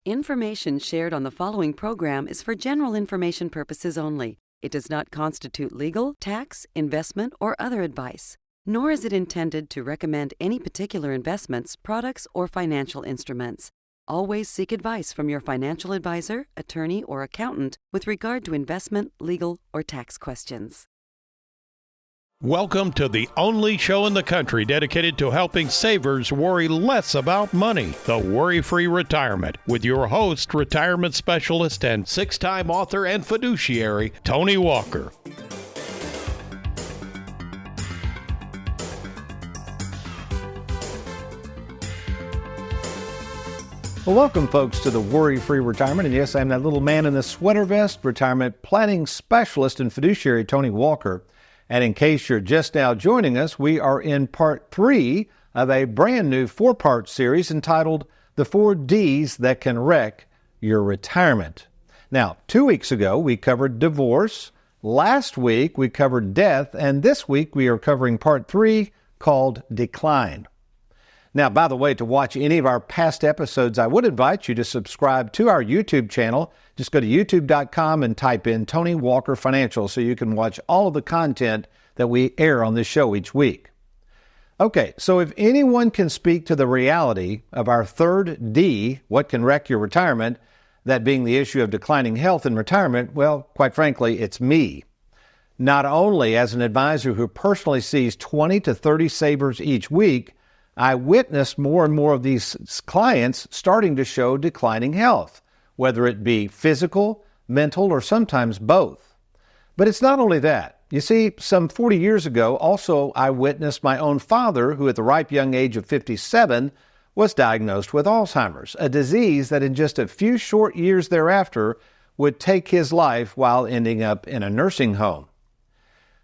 Information shared on the following program is for general information purposes only. It does not constitute legal, tax, investment, or other advice, nor is it intended to recommend any particular investments, products, or financial instruments. Always seek advice from your financial advisor, attorney, or accountant with regard to investment, legal, or tax questions. Welcome to the only show in the country dedicated to helping savers worry less about money, the WorryFree Retirement, with your host, retirement specialist, and six-time author and fiduciary, Tony Walker. Well, welcome, folks, to the WorryFree Retirement. And yes, I'm that little man in the sweater vest, retirement planning specialist and fiduciary, Tony Walker. And in case you're just now joining us, we are in part 3 of a brand new 4-part series entitled The 4 Ds That Can Wreck Your Retirement. Now, 2 weeks ago, we covered divorce. Last week, we covered death. And this week, we are covering part 3 called decline. Now, by the way, to watch any of our past episodes, I would invite you to subscribe to our YouTube channel. Just go to youtube.com and type in Tony Walker Financial so you can watch all of the content that we air on this show each week. Okay, so if anyone can speak to the reality of our third D, what can wreck your retirement, that being the issue of declining health in retirement, well, quite frankly, it's me. Not only as an advisor who personally sees 20 to 30 savers each week, I witnessed more and more of these clients starting to show declining health, whether it be physical, mental, or sometimes both. But it's not only that. You see, some 40 years ago, also I witnessed my own father, who at the ripe young age of 57 was diagnosed with Alzheimer's, a disease that in just a few short years thereafter would take his life while ending up in a nursing home.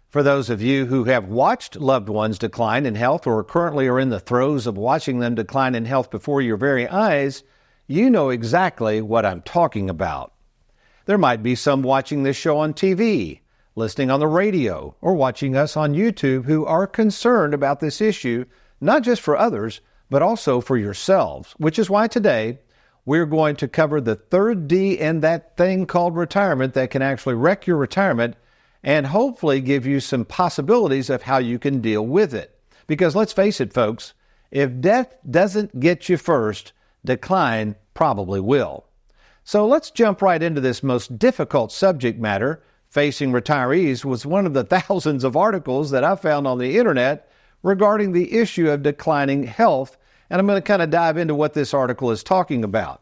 For those of you who have watched loved ones decline in health or currently are in the throes of watching them decline in health before your very eyes, you know exactly what I'm talking about. There might be some watching this show on TV, listening on the radio, or watching us on YouTube who are concerned about this issue, not just for others, but also for yourselves, which is why today we're going to cover the third D in that thing called retirement that can actually wreck your retirement and hopefully give you some possibilities of how you can deal with it. Because let's face it, folks, if death doesn't get you first, decline probably will. So let's jump right into this most difficult subject matter facing retirees was one of the thousands of articles that I found on the internet regarding the issue of declining health, and I'm going to kind of dive into what this article is talking about.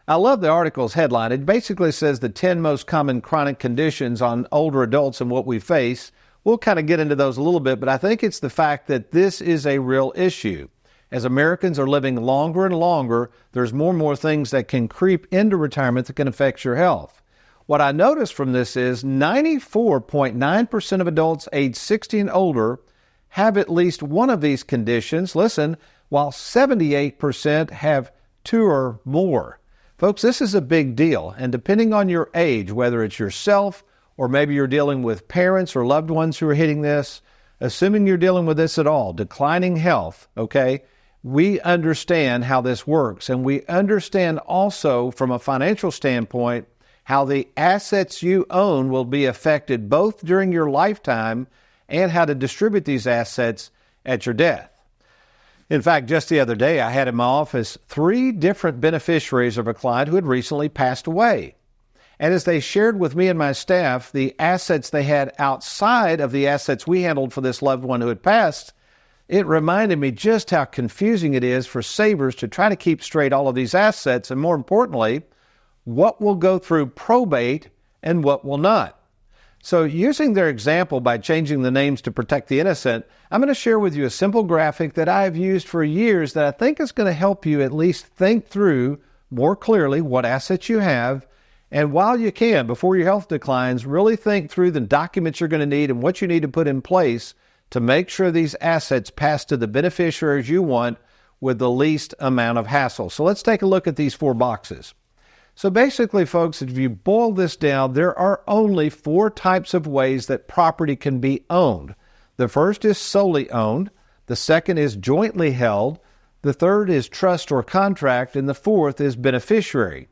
I love the article's headline. It basically says the 10 most common chronic conditions on older adults and what we face. We'll kind of get into those a little bit, but I think it's the fact that this is a real issue. As Americans are living longer and longer, there's more and more things that can creep into retirement that can affect your health. What I noticed from this is 94.9% of adults age 60 and older have at least one of these conditions, listen, while 78% have 2 or more. Folks, this is a big deal, and depending on your age, whether it's yourself or maybe you're dealing with parents or loved ones who are hitting this, assuming you're dealing with this at all, declining health, okay, we understand how this works, and we understand also from a financial standpoint how the assets you own will be affected both during your lifetime and how to distribute these assets at your death. In fact, just the other day, I had in my office 3 different beneficiaries of a client who had recently passed away. And as they shared with me and my staff the assets they had outside of the assets we handled for this loved one who had passed, it reminded me just how confusing it is for savers to try to keep straight all of these assets, and more importantly, what will go through probate and what will not. So using their example by changing the names to protect the innocent, I'm going to share with you a simple graphic that I've used for years that I think is going to help you at least think through more clearly what assets you have. And while you can, before your health declines, really think through the documents you're going to need and what you need to put in place to make sure these assets pass to the beneficiaries you want with the least amount of hassle. So let's take a look at these 4 boxes. So basically, folks, if you boil this down, there are only 4 types of ways that property can be owned. The first is solely owned. The second is jointly held. The third is trust or contract. And the fourth is beneficiary.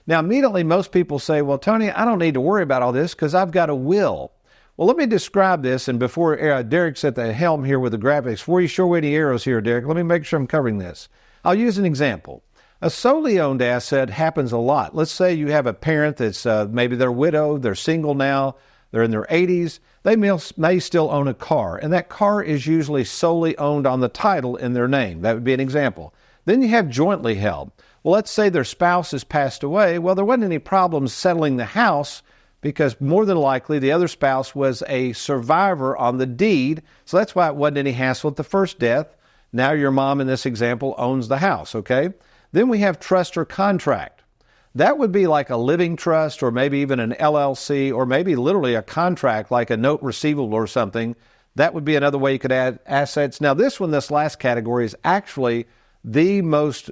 Now, immediately, most people say, well, Tony, I don't need to worry about all this because I've got a will. Well, let me describe this, and before Derek's at the helm here with the graphics, before you show any arrows here, Derek, let me make sure I'm covering this. I'll use an example. A solely owned asset happens a lot. Let's say you have a parent that's maybe they're widowed, they're single now, they're in their 80s. They may still own a car, and that car is usually solely owned on the title in their name. That would be an example. Then you have jointly held. Well, let's say their spouse has passed away. Well, there wasn't any problems settling the house because more than likely the other spouse was a survivor on the deed. So that's why it wasn't any hassle at the first death. Now your mom in this example owns the house, okay? Then we have trust or contract. That would be like a living trust or maybe even an LLC or maybe literally a contract like a note receivable or something. That would be another way you could add assets. Now this last category is actually the most,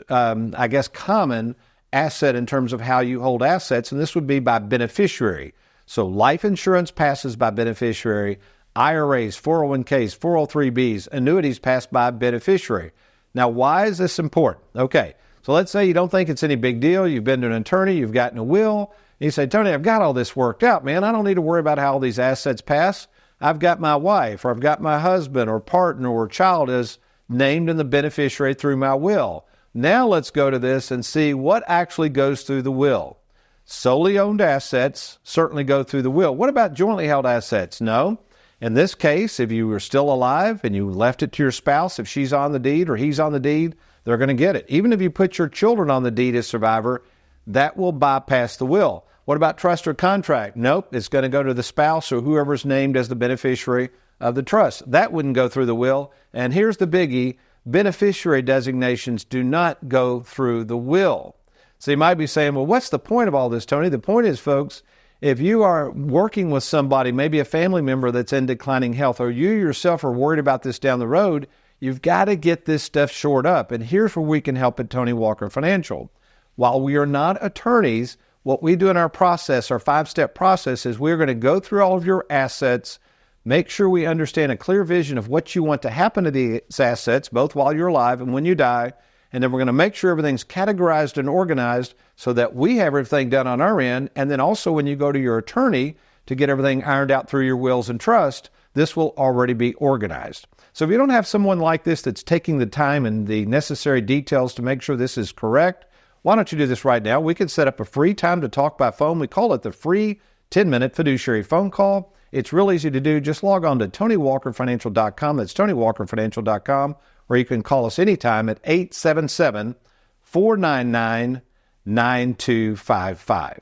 common asset in terms of how you hold assets, and this would be by beneficiary. So life insurance passes by beneficiary, IRAs, 401ks, 403bs, annuities pass by beneficiary. Now, why is this important? Okay, so let's say you don't think it's any big deal. You've been to an attorney, you've gotten a will, and you say, Tony, I've got all this worked out, man. I don't need to worry about how all these assets pass. I've got my wife, or I've got my husband, or partner, or child is named in the beneficiary through my will. Now let's go to this and see what actually goes through the will. Solely owned assets certainly go through the will. What about jointly held assets? No. In this case, if you were still alive and you left it to your spouse, if she's on the deed or he's on the deed, they're going to get it. Even if you put your children on the deed as survivor, that will bypass the will. What about trust or contract? Nope, it's going to go to the spouse or whoever's named as the beneficiary of the trust. That wouldn't go through the will. And here's the biggie. Beneficiary designations do not go through the will. So you might be saying, well, what's the point of all this, Tony? The point is, folks, if you are working with somebody, maybe a family member that's in declining health, or you yourself are worried about this down the road, you've got to get this stuff shored up. And here's where we can help at Tony Walker Financial. While we are not attorneys, what we do in our process, our 5-step process, is we're going to go through all of your assets, make sure we understand a clear vision of what you want to happen to these assets, both while you're alive and when you die. And then we're going to make sure everything's categorized and organized so that we have everything done on our end. And then also when you go to your attorney to get everything ironed out through your wills and trust, this will already be organized. So if you don't have someone like this that's taking the time and the necessary details to make sure this is correct, why don't you do this right now? We can set up a free time to talk by phone. We call it the free 10-minute fiduciary phone call. It's real easy to do. Just log on to TonyWalkerFinancial.com. That's TonyWalkerFinancial.com. Or you can call us anytime at 877-499-9255.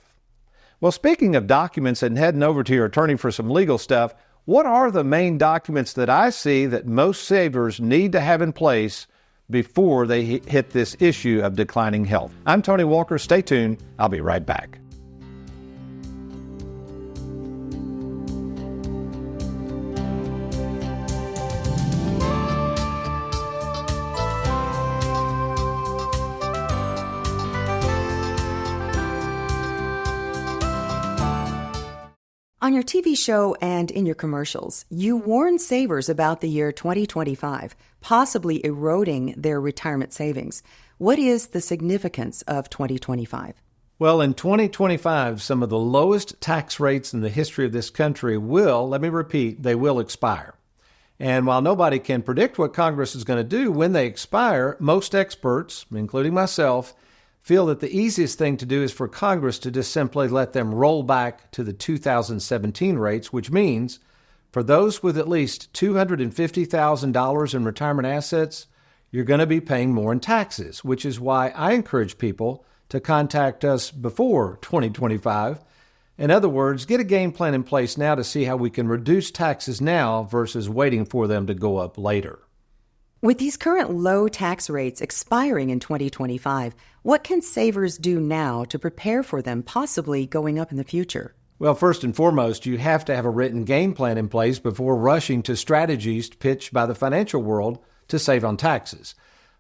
Well, speaking of documents and heading over to your attorney for some legal stuff, what are the main documents that I see that most savers need to have in place before they hit this issue of declining health? I'm Tony Walker. Stay tuned. I'll be right back. On your TV show and in your commercials, you warn savers about the year 2025, possibly eroding their retirement savings. What is the significance of 2025? Well, in 2025, some of the lowest tax rates in the history of this country will, let me repeat, they will expire. And while nobody can predict what Congress is going to do when they expire, most experts, including myself, feel that the easiest thing to do is for Congress to just simply let them roll back to the 2017 rates, which means for those with at least $250,000 in retirement assets, you're going to be paying more in taxes, which is why I encourage people to contact us before 2025. In other words, get a game plan in place now to see how we can reduce taxes now versus waiting for them to go up later. With these current low tax rates expiring in 2025, what can savers do now to prepare for them possibly going up in the future? Well, first and foremost, you have to have a written game plan in place before rushing to strategies pitched by the financial world to save on taxes.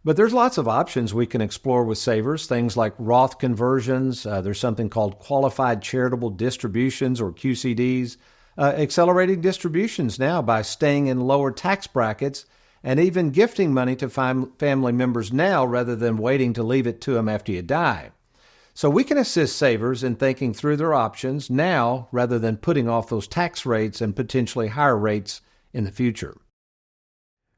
But there's lots of options we can explore with savers, things like Roth conversions. There's something called qualified charitable distributions or QCDs, accelerating distributions now by staying in lower tax brackets, and even gifting money to family members now rather than waiting to leave it to them after you die. So we can assist savers in thinking through their options now rather than putting off those tax rates and potentially higher rates in the future.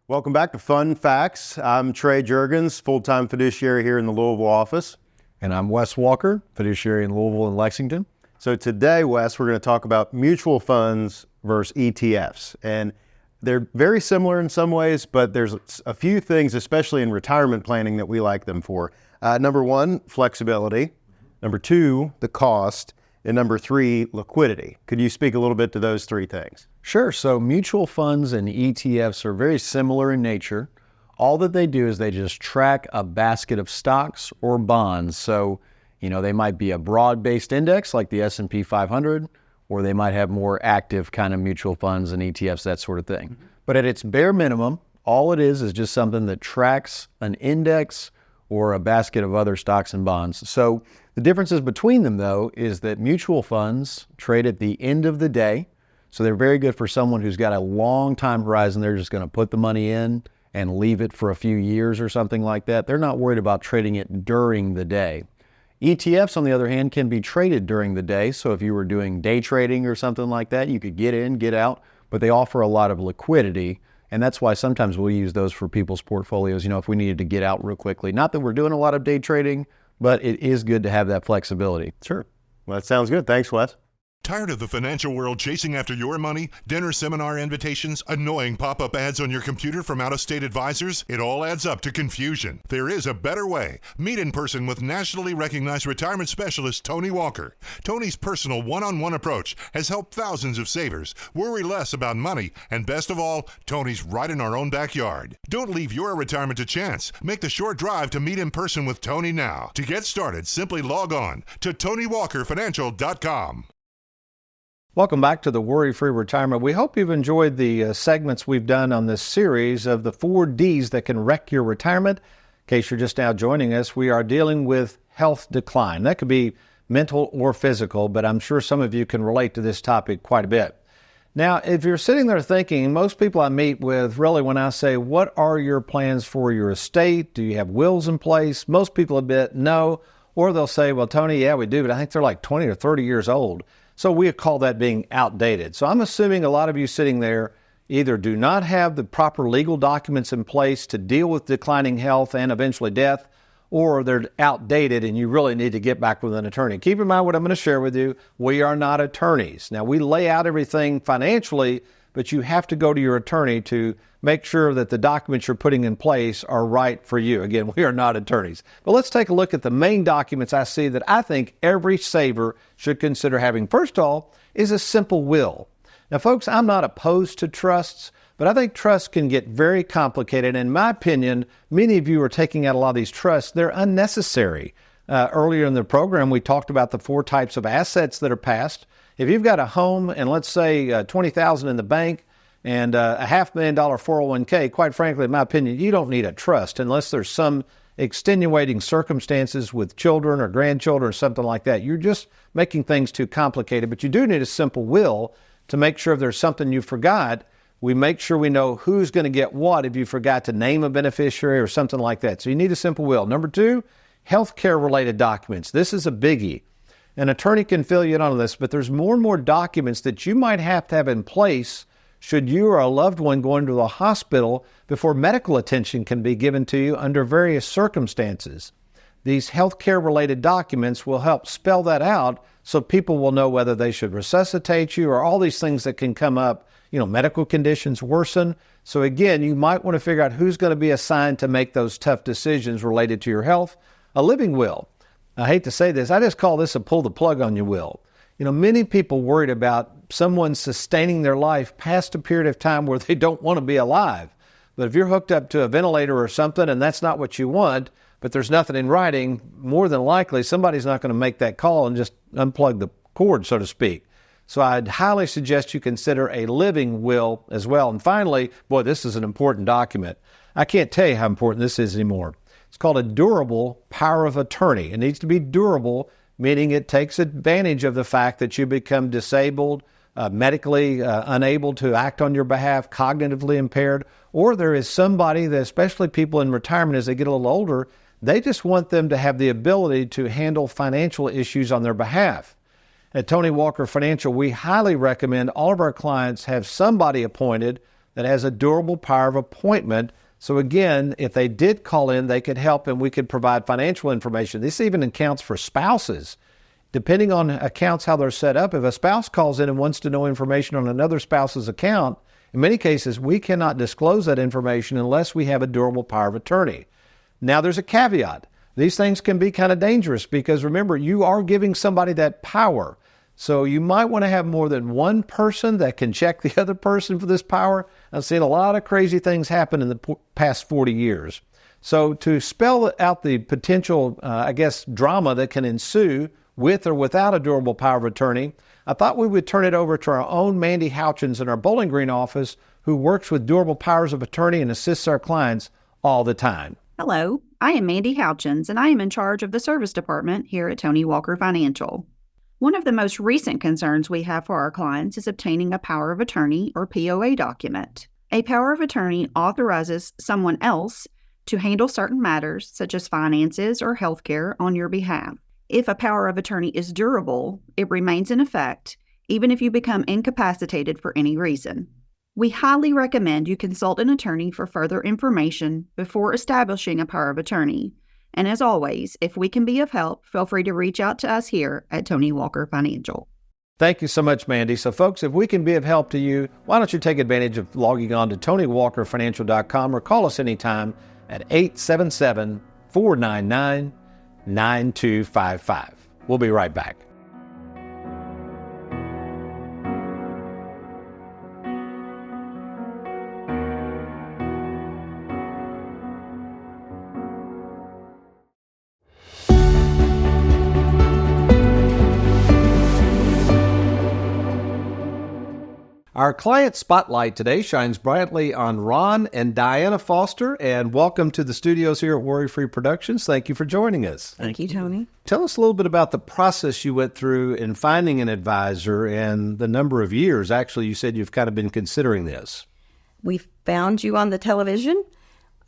Welcome back to Fun Facts. I'm Trey Juergens, full-time fiduciary here in the Louisville office. And I'm Wes Walker, fiduciary in Louisville and Lexington. So today, Wes, we're going to talk about mutual funds versus ETFs. And they're very similar in some ways, but there's a few things, especially in retirement planning, that we like them for. Number one, flexibility. Number two, the cost. And number three, liquidity. Could you speak a little bit to those three things? Sure. So mutual funds and ETFs are very similar in nature. All that they do is they just track a basket of stocks or bonds. So, they might be a broad-based index like the S&P 500, or they might have more active kind of mutual funds and ETFs, that sort of thing. But at its bare minimum, all it is just something that tracks an index or a basket of other stocks and bonds. So the differences between them, though, is that mutual funds trade at the end of the day. So they're very good for someone who's got a long time horizon. They're just going to put the money in and leave it for a few years or something like that. They're not worried about trading it during the day. ETFs, on the other hand, can be traded during the day. So if you were doing day trading or something like that, you could get in, get out, but they offer a lot of liquidity. And that's why sometimes we'll use those for people's portfolios, if we needed to get out real quickly. Not that we're doing a lot of day trading, but it is good to have that flexibility. Sure. Well, that sounds good. Thanks, Wes. Tired of the financial world chasing after your money? Dinner, seminar invitations, annoying pop-up ads on your computer from out-of-state advisors? It all adds up to confusion. There is a better way. Meet in person with nationally recognized retirement specialist Tony Walker. Tony's personal one-on-one approach has helped thousands of savers worry less about money, and best of all, Tony's right in our own backyard. Don't leave your retirement to chance. Make the short drive to meet in person with Tony now. To get started, simply log on to TonyWalkerFinancial.com. Welcome back to the WorryFree Retirement. We hope you've enjoyed the segments we've done on this series of the 4 Ds that can wreck your retirement. In case you're just now joining us, we are dealing with health decline. That could be mental or physical, but I'm sure some of you can relate to this topic quite a bit. Now, if you're sitting there thinking, most people I meet with, really when I say, what are your plans for your estate? Do you have wills in place? Most people admit no, or they'll say, well, Tony, yeah, we do, but I think they're like 20 or 30 years old. So we call that being outdated. So I'm assuming a lot of you sitting there either do not have the proper legal documents in place to deal with declining health and eventually death, or they're outdated and you really need to get back with an attorney. Keep in mind what I'm going to share with you. We are not attorneys. Now, we lay out everything financially, but you have to go to your attorney to make sure that the documents you're putting in place are right for you. Again, we are not attorneys. But let's take a look at the main documents I see that I think every saver should consider having. First of all is a simple will. Now, folks, I'm not opposed to trusts, but I think trusts can get very complicated. In my opinion, many of you are taking out a lot of these trusts. They're unnecessary. Earlier in the program, we talked about the 4 types of assets that are passed. If you've got a home and let's say $20,000 in the bank and a $500,000 401k, quite frankly, in my opinion, you don't need a trust unless there's some extenuating circumstances with children or grandchildren or something like that. You're just making things too complicated, but you do need a simple will to make sure if there's something you forgot, we make sure we know who's going to get what if you forgot to name a beneficiary or something like that. So you need a simple will. Number 2, healthcare related documents. This is a biggie. An attorney can fill you in on this, but there's more and more documents that you might have to have in place should you or a loved one go into the hospital before medical attention can be given to you under various circumstances. These healthcare-related documents will help spell that out so people will know whether they should resuscitate you or all these things that can come up. Medical conditions worsen. So again, you might want to figure out who's going to be assigned to make those tough decisions related to your health. A living will. I hate to say this, I just call this a pull the plug on your will. Many people worried about someone sustaining their life past a period of time where they don't want to be alive. But if you're hooked up to a ventilator or something and that's not what you want, but there's nothing in writing, more than likely somebody's not going to make that call and just unplug the cord, so to speak. So I'd highly suggest you consider a living will as well. And finally, boy, this is an important document. I can't tell you how important this is anymore. It's called a durable power of attorney. It needs to be durable, meaning it takes advantage of the fact that you become disabled, medically unable to act on your behalf, cognitively impaired, or there is somebody that, especially people in retirement as they get a little older, They just want them to have the ability to handle financial issues on their behalf. At Tony Walker Financial, we highly recommend all of our clients have somebody appointed that has a durable power of appointment. So again, if they did call in, they could help and we could provide financial information. This even accounts for spouses. Depending on accounts, how they're set up, if a spouse calls in and wants to know information on another spouse's account, in many cases, we cannot disclose that information unless we have a durable power of attorney. Now, there's a caveat. These things can be kind of dangerous because remember, you are giving somebody that power. So you might want to have more than one person that can check the other person for this power. I've seen a lot of crazy things happen in the past 40 years. So to spell out the potential, drama that can ensue with or without a durable power of attorney, I thought we would turn it over to our own Mandy Houchins in our Bowling Green office, who works with durable powers of attorney and assists our clients all the time. Hello, I am Mandy Houchins, and I am in charge of the service department here at Tony Walker Financial. One of the most recent concerns we have for our clients is obtaining a power of attorney or POA document. A power of attorney authorizes someone else to handle certain matters such as finances or healthcare on your behalf. If a power of attorney is durable, it remains in effect even if you become incapacitated for any reason. We highly recommend you consult an attorney for further information before establishing a power of attorney. And as always, if we can be of help, feel free to reach out to us here at Tony Walker Financial. Thank you so much, Mandy. So folks, if we can be of help to you, why don't you take advantage of logging on to TonyWalkerFinancial.com or call us anytime at 877-499-9255. We'll be right back. Our client spotlight today shines brightly on Ron and Diana Foster, and welcome to the studios here at WorryFree Productions. Thank you for joining us. Thank you, Tony. Tell us a little bit about the process you went through in finding an advisor and the number of years. Actually, you said you've kind of been considering this. We found you on the television,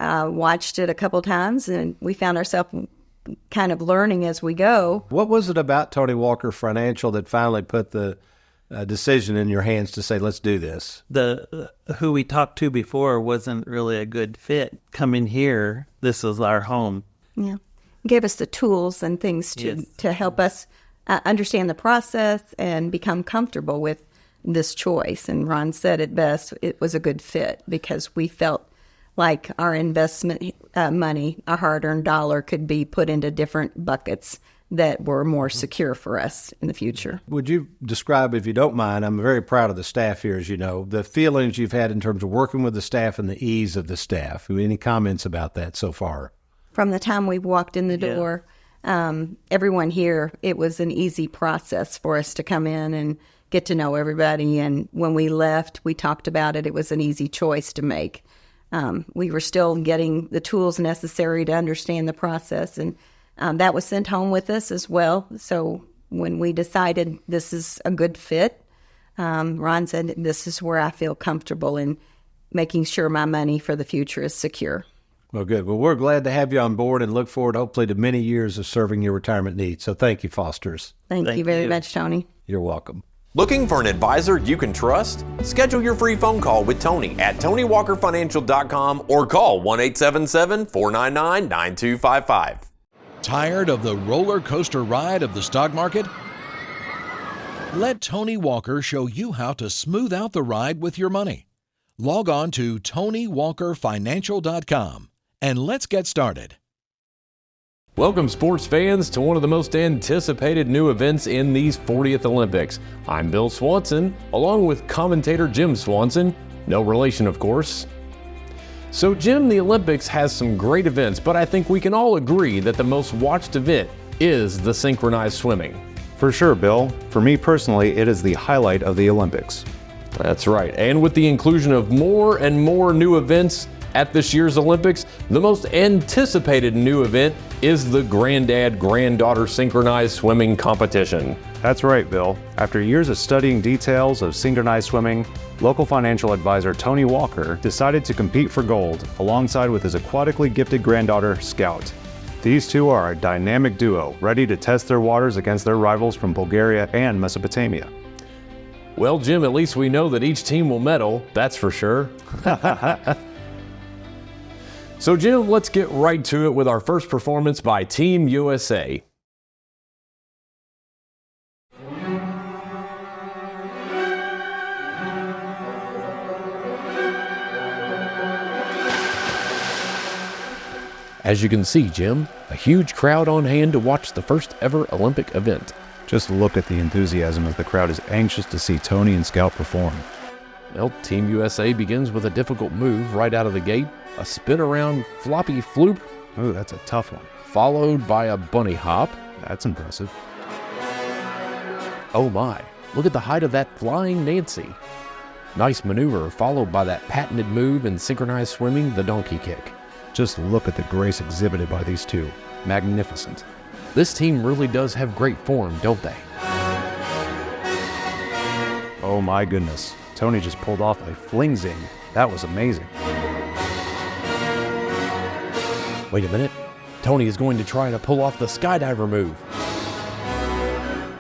watched it a couple times, and we found ourselves kind of learning as we go. What was it about Tony Walker Financial that finally put the decision in your hands to say, let's do this? Who we talked to before wasn't really a good fit. Coming here, this was our home. Yeah. Gave us the tools and things to help us understand the process and become comfortable with this choice. And Ron said it best, it was a good fit because we felt like our investment money, our hard-earned dollar, could be put into different buckets that were more secure for us in the future. Would you describe, if you don't mind, I'm very proud of the staff here, as you know, the feelings you've had in terms of working with the staff and the ease of the staff. Any comments about that so far? From the time we walked in the door, everyone here, it was an easy process for us to come in and get to know everybody. And when we left, we talked about it. It was an easy choice to make. We were still getting the tools necessary to understand the process, and that was sent home with us as well. So when we decided this is a good fit, Ron said, this is where I feel comfortable in making sure my money for the future is secure. Well, good. Well, we're glad to have you on board and look forward, hopefully, to many years of serving your retirement needs. So thank you, Fosters. Thank you very much, Tony. You're welcome. Looking for an advisor you can trust? Schedule your free phone call with Tony at TonyWalkerFinancial.com or call 1-877-499-9255. Tired of the roller coaster ride of the stock market? Let Tony Walker show you how to smooth out the ride with your money. Log on to TonyWalkerFinancial.com and let's get started. Welcome, sports fans, to one of the most anticipated new events in these 40th Olympics. I'm Bill Swanson, along with commentator Jim Swanson. No relation, of course. So, Jim, the Olympics has some great events, but I think we can all agree that the most watched event is the synchronized swimming. For sure, Bill. For me personally, it is the highlight of the Olympics. That's right. And with the inclusion of more and more new events at this year's Olympics, the most anticipated new event is the Granddad-Granddaughter Synchronized Swimming Competition. That's right, Bill. After years of studying details of synchronized swimming, local financial advisor Tony Walker decided to compete for gold alongside with his aquatically gifted granddaughter, Scout. These two are a dynamic duo, ready to test their waters against their rivals from Bulgaria and Mesopotamia. Well, Jim, at least we know that each team will medal, that's for sure. So, Jim, let's get right to it with our first performance by Team USA. As you can see, Jim, a huge crowd on hand to watch the first ever Olympic event. Just look at the enthusiasm as the crowd is anxious to see Tony and Scout perform. Well, Team USA begins with a difficult move right out of the gate, a spin around floppy floop. Ooh, that's a tough one. Followed by a bunny hop. That's impressive. Oh my, look at the height of that flying Nancy. Nice maneuver, followed by that patented move in synchronized swimming, the donkey kick. Just look at the grace exhibited by these two. Magnificent. This team really does have great form, don't they? Oh my goodness. Tony just pulled off a fling zing. That was amazing. Wait a minute. Tony is going to try to pull off the skydiver move.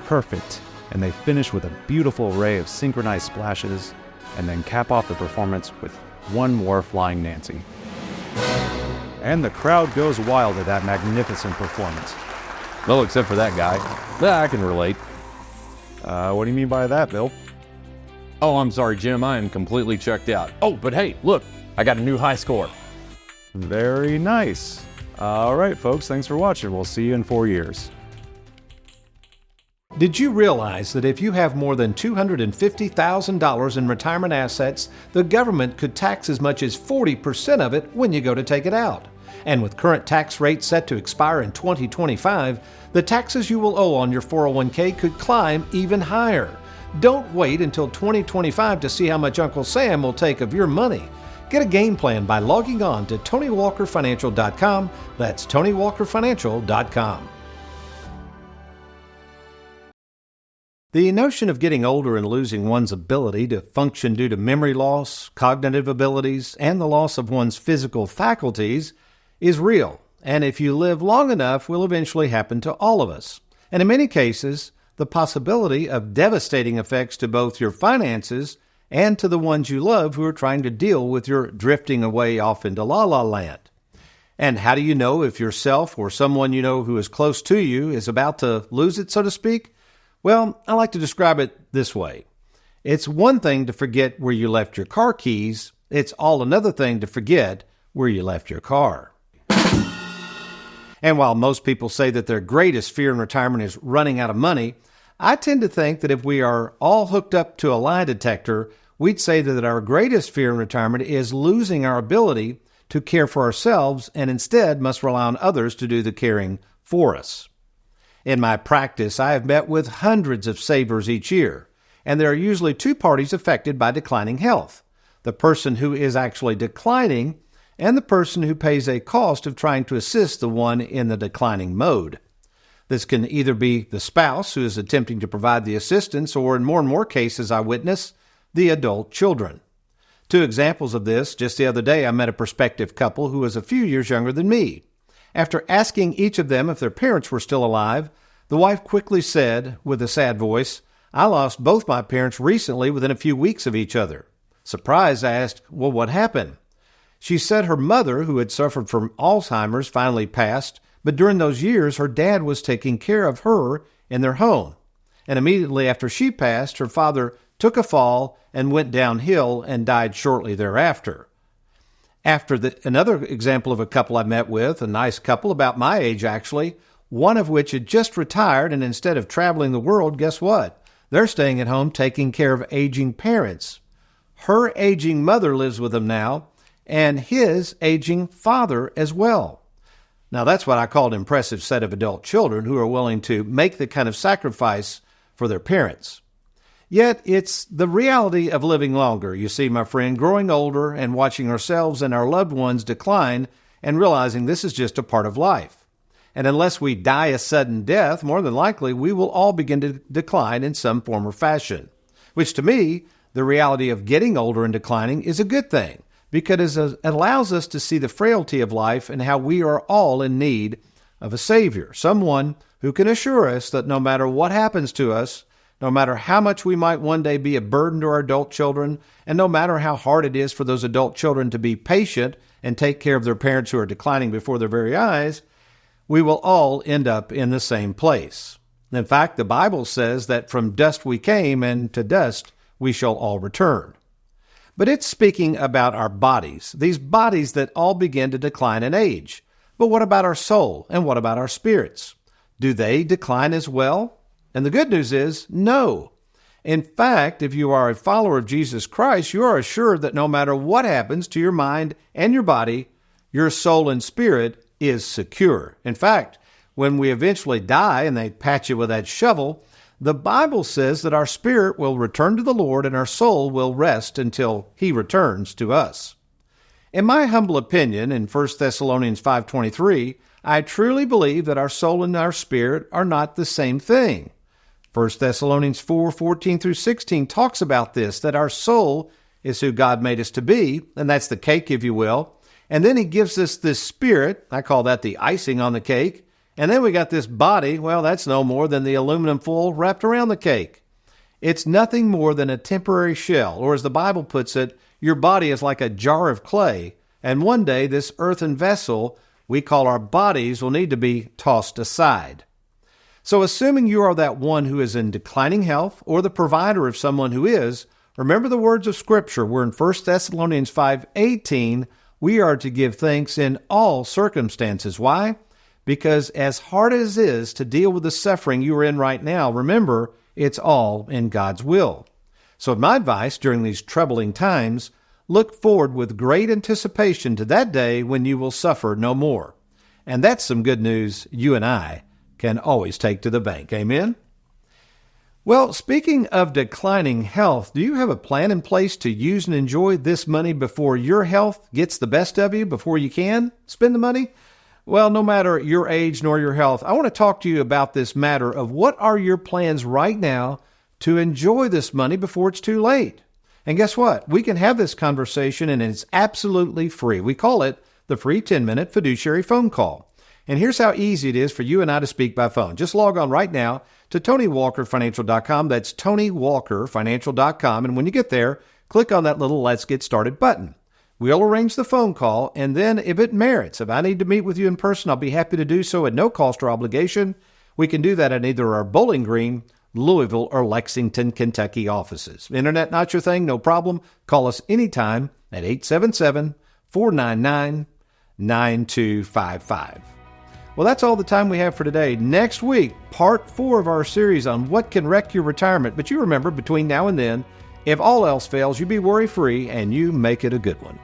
Perfect. And they finish with a beautiful array of synchronized splashes and then cap off the performance with one more flying Nancy. And the crowd goes wild at that magnificent performance. Well, except for that guy. I can relate. What do you mean by that, Bill? Oh, I'm sorry, Jim. I am completely checked out. Oh, but hey, look, I got a new high score. Very nice. All right, folks, thanks for watching. We'll see you in 4 years. Did you realize that if you have more than $250,000 in retirement assets, the government could tax as much as 40% of it when you go to take it out? And with current tax rates set to expire in 2025, the taxes you will owe on your 401k could climb even higher. Don't wait until 2025 to see how much Uncle Sam will take of your money. Get a game plan by logging on to TonyWalkerFinancial.com. That's TonyWalkerFinancial.com. The notion of getting older and losing one's ability to function due to memory loss, cognitive abilities, and the loss of one's physical faculties is real, and if you live long enough, will eventually happen to all of us. And in many cases, the possibility of devastating effects to both your finances and to the ones you love who are trying to deal with your drifting away off into la-la land. And how do you know if yourself or someone you know who is close to you is about to lose it, so to speak? Well, I like to describe it this way. It's one thing to forget where you left your car keys. It's all another thing to forget where you left your car. And while most people say that their greatest fear in retirement is running out of money, I tend to think that if we are all hooked up to a lie detector, we'd say that our greatest fear in retirement is losing our ability to care for ourselves and instead must rely on others to do the caring for us. In my practice, I have met with hundreds of savers each year, and there are usually two parties affected by declining health: the person who is actually declining and the person who pays a cost of trying to assist the one in the declining mode. This can either be the spouse who is attempting to provide the assistance, or in more and more cases I witness, the adult children. Two examples of this: just the other day I met a prospective couple who was a few years younger than me. After asking each of them if their parents were still alive, the wife quickly said, with a sad voice, "I lost both my parents recently within a few weeks of each other." Surprised, I asked, "Well, what happened?" She said her mother, who had suffered from Alzheimer's, finally passed, but during those years her dad was taking care of her in their home. And immediately after she passed, her father took a fall and went downhill and died shortly thereafter. Another example of a couple I met with, a nice couple about my age actually, one of which had just retired, and instead of traveling the world, guess what? They're staying at home taking care of aging parents. Her aging mother lives with them now, and his aging father as well. Now that's what I call an impressive set of adult children who are willing to make the kind of sacrifice for their parents. Yet it's the reality of living longer, you see, my friend, growing older and watching ourselves and our loved ones decline and realizing this is just a part of life. And unless we die a sudden death, more than likely we will all begin to decline in some form or fashion, which to me, the reality of getting older and declining is a good thing, because it allows us to see the frailty of life and how we are all in need of a Savior, someone who can assure us that no matter what happens to us, no matter how much we might one day be a burden to our adult children, and no matter how hard it is for those adult children to be patient and take care of their parents who are declining before their very eyes, we will all end up in the same place. In fact, the Bible says that from dust we came, and to dust we shall all return. But it's speaking about our bodies, these bodies that all begin to decline in age. But what about our soul, and what about our spirits? Do they decline as well? And the good news is, no. In fact, if you are a follower of Jesus Christ, you are assured that no matter what happens to your mind and your body, your soul and spirit is secure. In fact, when we eventually die and they pat you with that shovel, the Bible says that our spirit will return to the Lord and our soul will rest until He returns to us. In my humble opinion, in 1 Thessalonians 5:23, I truly believe that our soul and our spirit are not the same thing. 1 Thessalonians 4:14 through 16 talks about this, that our soul is who God made us to be, and that's the cake, if you will. And then He gives us this spirit, I call that the icing on the cake. And then we got this body, well, that's no more than the aluminum foil wrapped around the cake. It's nothing more than a temporary shell, or as the Bible puts it, your body is like a jar of clay, and one day this earthen vessel we call our bodies will need to be tossed aside. So assuming you are that one who is in declining health or the provider of someone who is, remember the words of Scripture. We're in 1 Thessalonians 5:18. We are to give thanks in all circumstances. Why? Because as hard as it is to deal with the suffering you are in right now, remember, it's all in God's will. So my advice during these troubling times, look forward with great anticipation to that day when you will suffer no more. And that's some good news you and I can always take to the bank. Amen? Well, speaking of declining health, do you have a plan in place to use and enjoy this money before your health gets the best of you, before you can spend the money? Well, no matter your age nor your health, I want to talk to you about this matter of what are your plans right now to enjoy this money before it's too late. And guess what? We can have this conversation and it's absolutely free. We call it the free 10-minute fiduciary phone call. And here's how easy it is for you and I to speak by phone. Just log on right now to TonyWalkerFinancial.com. That's TonyWalkerFinancial.com. And when you get there, click on that little Let's Get Started button. We'll arrange the phone call, and then if it merits, if I need to meet with you in person, I'll be happy to do so at no cost or obligation. We can do that at either our Bowling Green, Louisville, or Lexington, Kentucky offices. Internet not your thing? No problem. Call us anytime at 877-499-9255. Well, that's all the time we have for today. Next week, part 4 of our series on what can wreck your retirement. But you remember, between now and then, if all else fails, you be worry-free and you make it a good one.